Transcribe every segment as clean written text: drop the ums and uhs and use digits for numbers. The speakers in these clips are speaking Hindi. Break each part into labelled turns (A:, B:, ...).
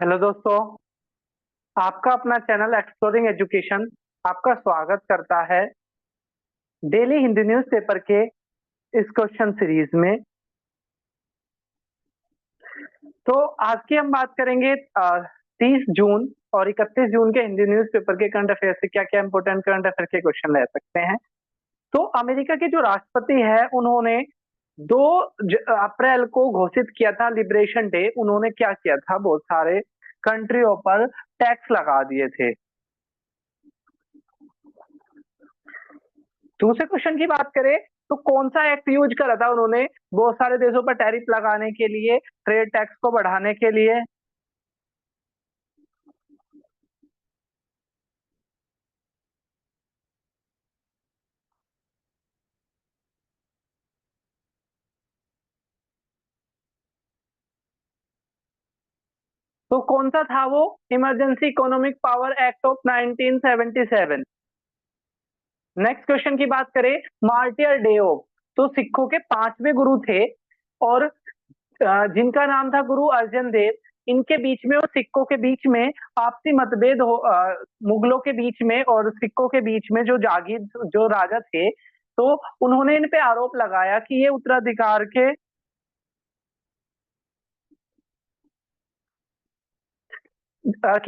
A: हेलो दोस्तों। आपका अपना चैनल एक्सप्लोरिंग एजुकेशन आपका स्वागत करता है डेली हिंदी न्यूज़पेपर के इस क्वेश्चन सीरीज में। तो आज की हम बात करेंगे 30 जून और 31 जून के हिंदी न्यूज़पेपर के करंट अफेयर से क्या क्या इंपॉर्टेंट करंट अफेयर के क्वेश्चन ले सकते हैं। तो अमेरिका के जो राष्ट्रपति है उन्होंने 2 अप्रैल को घोषित किया था लिबरेशन डे। उन्होंने क्या किया था, बहुत सारे कंट्रियों पर टैक्स लगा दिए थे। दूसरे क्वेश्चन की बात करें तो कौन सा एक्ट यूज करा था उन्होंने बहुत सारे देशों पर टैरिफ लगाने के लिए, ट्रेड टैक्स को बढ़ाने के लिए। तो कौन सा था वो? Emergency economic power act of 1977। Next question की बात करें, मार्टियर डेओ तो सिखों के 5वें गुरु थे और जिनका नाम था गुरु अर्जन देव। इनके बीच में और सिखों के बीच में आपसी मतभेद हो, मुगलों के बीच में और सिखों के बीच में जो जागीर जो राजा थे, तो उन्होंने इन पे आरोप लगाया कि ये उत्तराधिकार के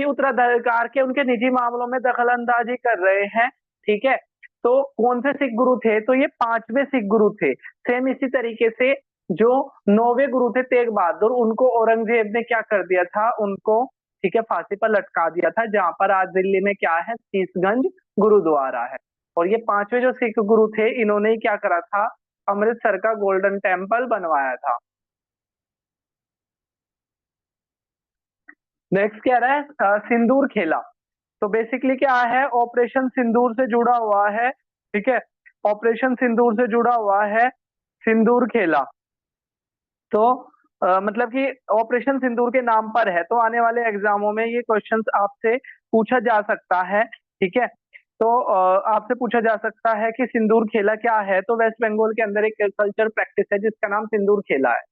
A: उत्तराधिकार के उनके निजी मामलों में दखल अंदाजी कर रहे हैं। ठीक है, तो कौन से सिख गुरु थे? तो ये 5वें सिख गुरु थे। सेम इसी तरीके से जो 9वें गुरु थे तेग बहादुर, उनको औरंगजेब ने क्या कर दिया था, उनको ठीक है फांसी पर लटका दिया था, जहां पर आज दिल्ली में क्या है, शीशगंज गुरुद्वारा है। और ये 5वें जो सिख गुरु थे, इन्होंने ही क्या करा था, अमृतसर का गोल्डन टेम्पल बनवाया था। नेक्स्ट क्या रहा है, सिंदूर खेला। तो बेसिकली क्या है, ऑपरेशन सिंदूर से जुड़ा हुआ है। ठीक है, ऑपरेशन सिंदूर से जुड़ा हुआ है सिंदूर खेला। तो मतलब कि ऑपरेशन सिंदूर के नाम पर है, तो आने वाले एग्जामों में ये क्वेश्चंस आपसे पूछा जा सकता है। ठीक है, तो आपसे पूछा जा सकता है कि सिंदूर खेला क्या है। तो वेस्ट बंगाल के अंदर एक कल्चर प्रैक्टिस है जिसका नाम सिंदूर खेला है।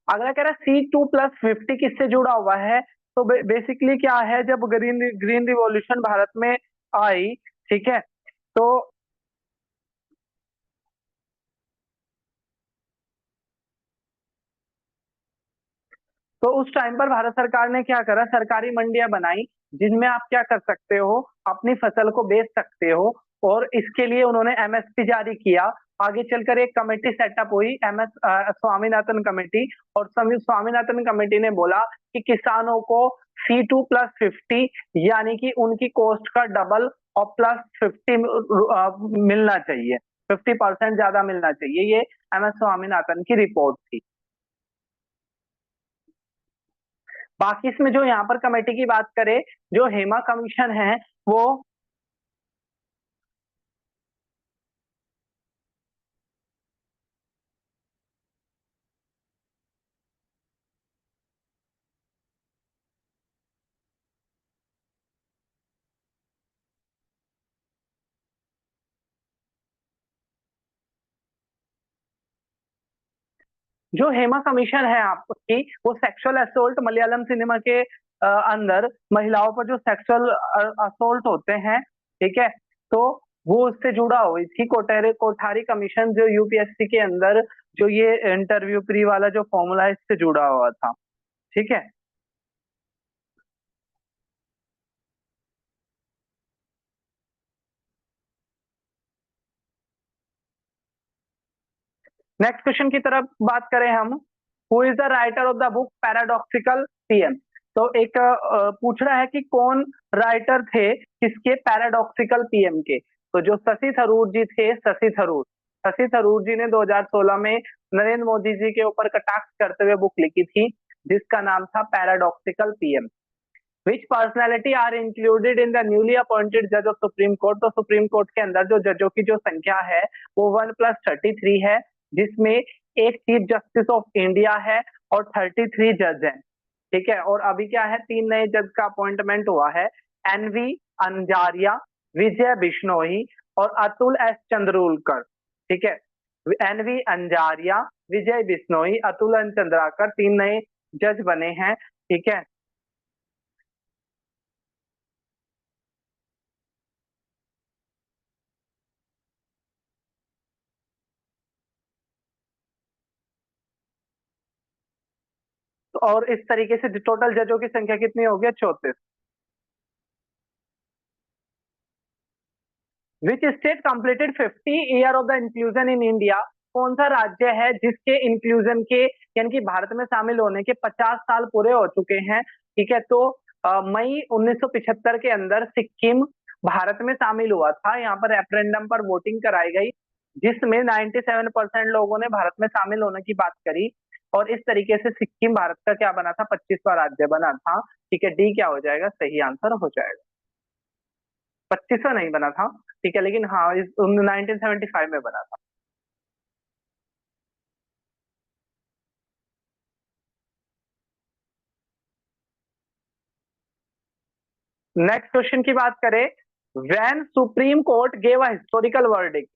A: अगला कह रहा है C2+50 किससे जुड़ा हुआ है? तो बेसिकली क्या है, जब ग्रीन ग्रीन रिवॉल्यूशन भारत में आई, ठीक है, तो उस टाइम पर भारत सरकार ने क्या करा, सरकारी मंडियां बनाई जिनमें आप क्या कर सकते हो, अपनी फसल को बेच सकते हो। और इसके लिए उन्होंने MSP जारी किया। आगे चलकर एक कमेटी सेटअप हुई, स्वामीनाथन कमेटी। और स्वामीनाथन कमेटी ने बोला कि किसानों को C2+50 यानी कि उनकी कॉस्ट का डबल और +50 मिलना चाहिए, 50% ज्यादा मिलना चाहिए। ये MS स्वामीनाथन की रिपोर्ट थी। बाकी इसमें जो यहाँ पर कमेटी की बात करें, जो हेमा कमीशन है वो जो हेमा कमीशन है आपकी, वो सेक्सुअल असोल्ट मलयालम सिनेमा के अंदर महिलाओं पर जो सेक्सुअल असोल्ट होते हैं, ठीक है, तो वो उससे जुड़ा हुई थी। कोठारी कमीशन जो UPSC के अंदर जो ये इंटरव्यू प्री वाला जो फॉर्मूला है, इससे जुड़ा हुआ था। ठीक है, नेक्स्ट क्वेश्चन की तरफ बात करें हम, who is the writer of the book paradoxical PM? तो एक पूछ रहा है कि कौन राइटर थे किसके, पैराडॉक्सिकल पीएम के। तो जो शशि थरूर जी थे, शशि थरूर जी ने 2016 में नरेंद्र मोदी जी के ऊपर कटाक्ष करते हुए बुक लिखी थी जिसका नाम था paradoxical PM. Which personality are included in the newly appointed जज ऑफ सुप्रीम कोर्ट? तो सुप्रीम कोर्ट के अंदर जो जजों की जो संख्या है वो 1+33 है, जिसमें एक चीफ जस्टिस ऑफ इंडिया है और 33 जज हैं। ठीक है, और अभी क्या है, 3 नए जज का अपॉइंटमेंट हुआ है, NV अंजारिया, विजय बिश्नोई और अतुल S चंद्रूलकर। ठीक है, NV अंजारिया, विजय बिश्नोई, अतुल चंद्राकर, 3 नए जज बने हैं। ठीक है, और इस तरीके से टोटल जजों की संख्या कितनी हो गया? 34। Which state completed 50 year of the inclusion in India? कौन सा राज्य है जिसके इंक्लूजन के, यानी कि भारत में शामिल होने के 50 साल पूरे हो चुके हैं? ठीक है, तो मई 1975 के अंदर सिक्किम भारत में शामिल हुआ था। यहाँ पर रेफरेंडम पर वोटिंग कराई गई, जिसमें 97% लोगों ने भारत में शामिल होने की बात करी, और इस तरीके से सिक्किम भारत का क्या बना था? 25वां राज्य बना था। ठीक है, डी क्या हो जाएगा? सही आंसर हो जाएगा। 25वां नहीं बना था, ठीक है, लेकिन हाँ, इस 1975 में बना था। नेक्स्ट क्वेश्चन की बात करें, when supreme court gave a historical verdict?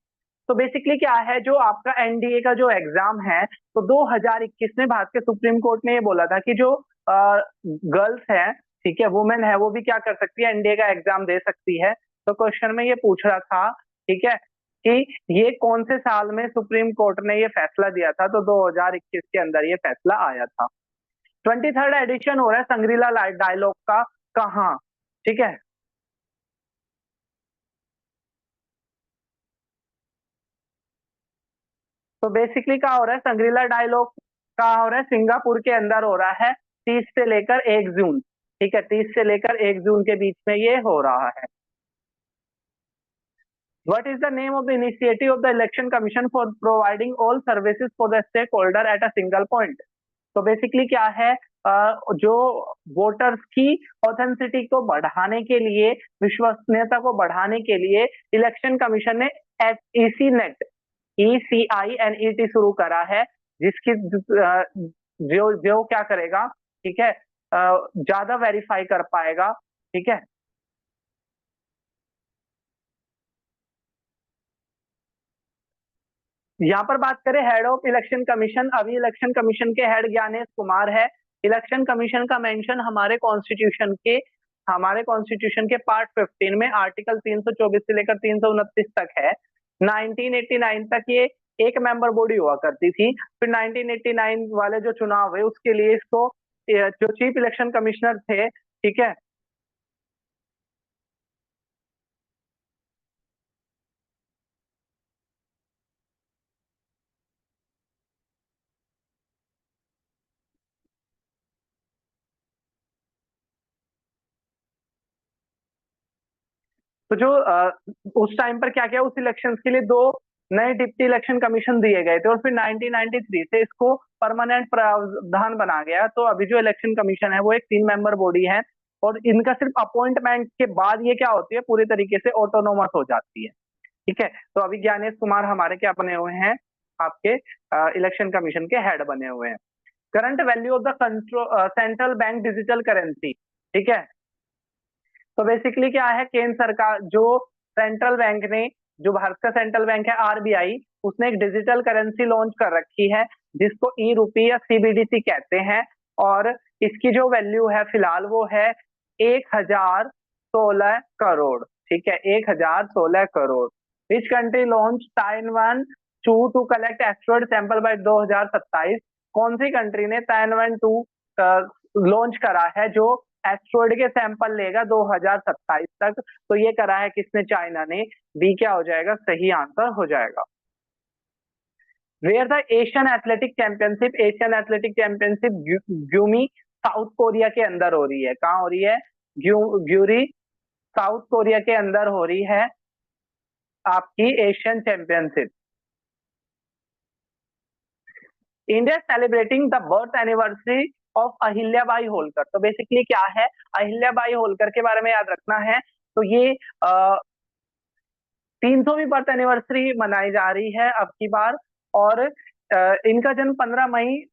A: तो बेसिकली क्या है, जो आपका एनडीए का जो एग्जाम है, तो 2021 में भारत के सुप्रीम कोर्ट ने ये बोला था कि जो गर्ल्स है, ठीक है, वुमेन है, वो भी क्या कर सकती है? एनडीए का एग्जाम दे सकती है। तो क्वेश्चन में ये पूछ रहा था, ठीक है, कि ये कौन से साल में सुप्रीम कोर्ट ने ये फैसला दिया था? तो 2021 के अंदर ये फैसला आया था। 23rd एडिशन हो रहा है संग्रीला डायलॉग का, कहाँ? ठीक है, तो बेसिकली क्या हो रहा है, संग्रीला डायलॉग कहाँ हो रहा है? सिंगापुर के अंदर हो रहा है, 30 से लेकर 1 जून। ठीक है, 30 से लेकर 1 जून के बीच में ये हो रहा है। What is the name of the initiative of the Election Commission for providing all services for the stakeholder at a single point? तो बेसिकली क्या है, जो वोटर्स की ऑथेंटिसिटी को बढ़ाने के लिए, विश्वसनीयता को बढ़ाने के लिए इलेक्शन कमीशन ने ईसी नेट, ECINET शुरू करा है, जिसकी जो जो क्या करेगा, ठीक है, ज्यादा वेरीफाई कर पाएगा। ठीक है, यहाँ पर बात करें हेड ऑफ इलेक्शन कमीशन, अभी इलेक्शन कमीशन के हेड ज्ञानेश कुमार है। इलेक्शन कमीशन का मेंशन हमारे कॉन्स्टिट्यूशन के पार्ट 15 में आर्टिकल 324 से लेकर 329 तक है। 1989 तक ये एक मेंबर बॉडी हुआ करती थी, फिर 1989 वाले जो चुनाव हुए उसके लिए इसको जो चीफ इलेक्शन कमिश्नर थे, ठीक है, तो जो उस टाइम पर क्या किया, उस इलेक्शन के लिए दो नए डिप्टी इलेक्शन कमीशन दिए गए थे, और फिर 1993 से इसको परमानेंट प्रावधान बना गया। तो अभी जो इलेक्शन कमीशन है वो एक 3 मेंबर बॉडी है, और इनका सिर्फ अपॉइंटमेंट के बाद ये क्या होती है, पूरी तरीके से ऑटोनोमस हो जाती है। ठीक है, तो अभी ज्ञानेश कुमार हमारे क्या बने हुए हैं? आपके इलेक्शन कमीशन के हेड बने हुए हैं। Current value of the central bank digital currency, ठीक है, तो बेसिकली क्या है, केंद्र सरकार जो सेंट्रल बैंक ने, जो भारत का सेंट्रल बैंक है आरबीआई, उसने एक डिजिटल करेंसी लॉन्च कर रखी है, जिसको ई रूपी या सीबीडीसी कहते हैं, और इसकी जो वैल्यू है फिलहाल वो है 1016 करोड़। ठीक है, 1016 crore. Which country launch Tianwen to collect expert sample by 2027? कौन सी कंट्री ने ताइवान टू लॉन्च करा है, जो एस्ट्रॉइड के सैंपल लेगा 2027 तक? तो ये करा है किसने? चाइना ने। बी क्या हो जाएगा? सही आंसर हो जाएगा। Where the Asian athletic championship Gumi South Korea के अंदर हो रही है? कहाँ हो रही है? ग्यूरी साउथ कोरिया के अंदर हो रही है आपकी Asian championship. India celebrating the birth anniversary of Ahilyabai Holkar. तो बेसिकली क्या है, अहिल्याबाई होलकर के बारे में याद रखना है। तो ये 300वीं बर्थ एनिवर्सरी मनाई जा रही है अब की बार, और इनका जन्म 15 मई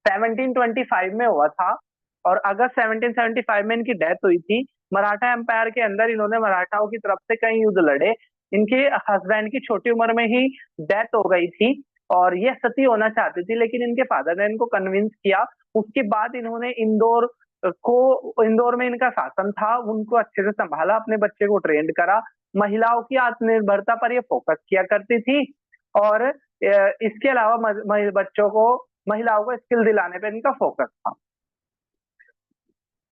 A: 1725 में हुआ था, और अगस्त 1775 में इनकी डेथ हुई थी। मराठा एम्पायर के अंदर इन्होंने मराठाओं की तरफ से कई युद्ध लड़े। इनके हस्बैंड की छोटी उम्र में ही डेथ हो गई थी, और ये सती होना चाहती थी, लेकिन इनके फादर ने इनको कन्विंस किया। उसके बाद इन्होंने इंदौर में इनका शासन था, उनको अच्छे से संभाला, अपने बच्चे को ट्रेंड करा। महिलाओं की आत्मनिर्भरता पर ये फोकस किया करती थी, और इसके अलावा बच्चों को महिलाओं को स्किल दिलाने पे इनका फोकस था।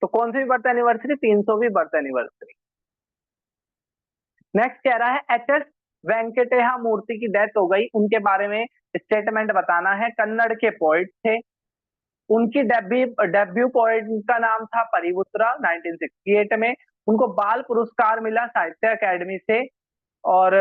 A: तो कौन सी भी बर्थ एनिवर्सरी? 300वीं बर्थ एनिवर्सरी। नेक्स्ट कह रहा है एच एस वेंकटेहा मूर्ति की डेथ हो गई, उनके बारे में स्टेटमेंट बताना है। कन्नड़ के पोइट थे, उनकी डेब्यू पोइट का नाम था परिवुत्रा 1968 में। उनको बाल पुरस्कार मिला साहित्य अकेडमी से, और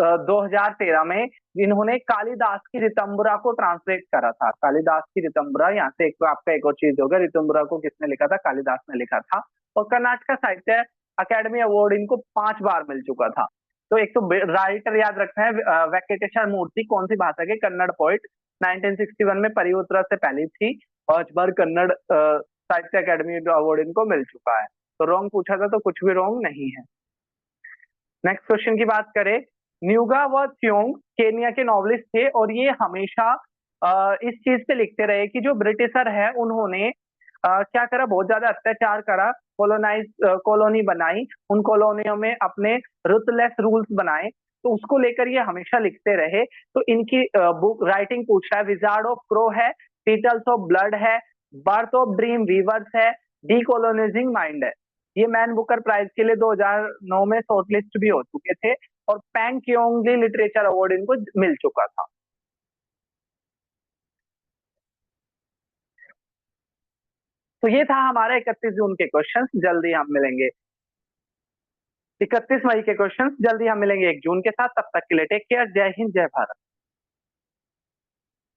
A: 2013 में इन्होंने कालिदास की ऋतंबरा को ट्रांसलेट करा था। कालिदास की ऋतंबरा, यहाँ से एक तो आपका एक और चीज होगा, ऋतंबरा को किसने लिखा था? कालिदास ने लिखा था। और कर्नाटक साहित्य अकेडमी अवार्ड इनको 5 बार मिल चुका था। तो एक तो राइटर याद रखना है, वेंकटेश्वर मूर्ति कौन सी भाषा के? कन्नड़ पोइट। 1961 में परिवुत्रा से पहली थी, 5 बार कन्नड़ साहित्य अकेडमी अवार्ड इनको मिल चुका है। तो रॉन्ग पूछा था तो कुछ भी रॉन्ग नहीं है। नेक्स्ट क्वेश्चन की बात करें, न्यूगा व त्योंग केनिया के नॉवलिस्ट थे, और ये हमेशा इस चीज पे लिखते रहे कि जो ब्रिटिशर है उन्होंने क्या करा? बहुत ज्यादा अत्याचार करा, कॉलोनी बनाई, उन कॉलोनियों में अपने रुथलेस रूल्स बनाए, तो उसको लेकर ये हमेशा लिखते रहे। तो इनकी बुक राइटिंग पूछ रहा है, विजार्ड ऑफ क्रो है, पीटल्स ऑफ ब्लड है, बर्थ ऑफ ड्रीम वीवर्स है, डीकोलोनाइजिंग माइंड है। ये मैन बुकर प्राइज के लिए 2009 में शॉर्टलिस्ट भी हो चुके थे, और पैंग क्योंगली लिटरेचर अवार्ड इनको मिल चुका था। तो ये था हमारा 31 जून के क्वेश्चंस। जल्दी हम मिलेंगे 31 मई के क्वेश्चंस, जल्दी हम मिलेंगे 1 जून के साथ। तब तक के लिए टेक केयर, जय हिंद, जय भारत।